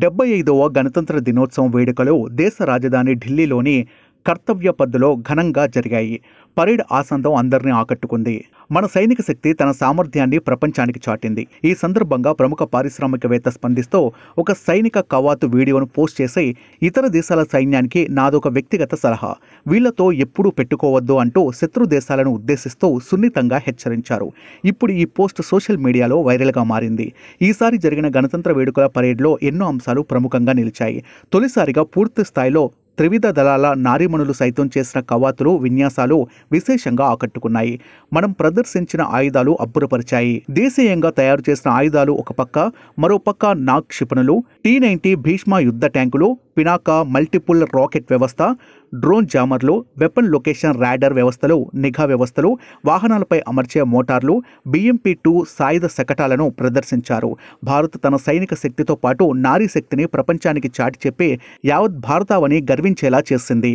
75వ గణతంత్ర దినోత్సవం వేడుకలు దేశ రాజధాని ఢిల్లీలోని కర్తవ్య పథ్లో ఘనంగా జరిగాయి. పరేడ్ ఆసందం అందరినీ ఆకట్టుకుంది. మన సైనిక శక్తి తన సామర్థ్యాన్ని ప్రపంచానికి చాటింది. ఈ సందర్భంగా ప్రముఖ పారిశ్రామికవేత్త స్పందిస్తూ ఒక సైనిక కవాతు వీడియోను పోస్ట్ చేసి, ఇతర దేశాల సైన్యానికి నాదొక వ్యక్తిగత సలహా, వీళ్లతో ఎప్పుడూ పెట్టుకోవద్దు అంటూ శత్రు దేశాలను ఉద్దేశిస్తూ సున్నితంగా హెచ్చరించారు. ఇప్పుడు ఈ పోస్ట్ సోషల్ మీడియాలో వైరల్గా మారింది. ఈసారి జరిగిన గణతంత్ర వేడుకల పరేడ్లో ఎన్నో అంశాలు ప్రముఖంగా నిలిచాయి. తొలిసారిగా పూర్తి స్థాయిలో త్రివిధ దళాల నారీమణులు సైతం చేసిన కవాతులు, విన్యాసాలు విశేషంగా ఆకట్టుకున్నాయి. మనం ప్రదర్శించిన ఆయుధాలు అబ్బురపరిచాయి. దేశీయంగా తయారు చేసిన ఆయుధాలు ఒక పక్క, మరోపక్క నాగ్ క్షిపణులు, T-90 భీష్మ యుద్ధ ట్యాంకులు, పినాకా మల్టిపుల్ రాకెట్ వ్యవస్థ, డ్రోన్ జామర్లు, వెపన్ లొకేషన్ రాడార్ వ్యవస్థలు, నిఘా వ్యవస్థలు, వాహనాలపై అమర్చే మోటార్లు, BMP-2 సాయుధ శకటాలను ప్రదర్శించారు. భారత్ తన సైనిక శక్తితో పాటు నారీ శక్తిని ప్రపంచానికి చాటి చెప్పి యావత్ భారతావని గర్వించేలా చేసింది.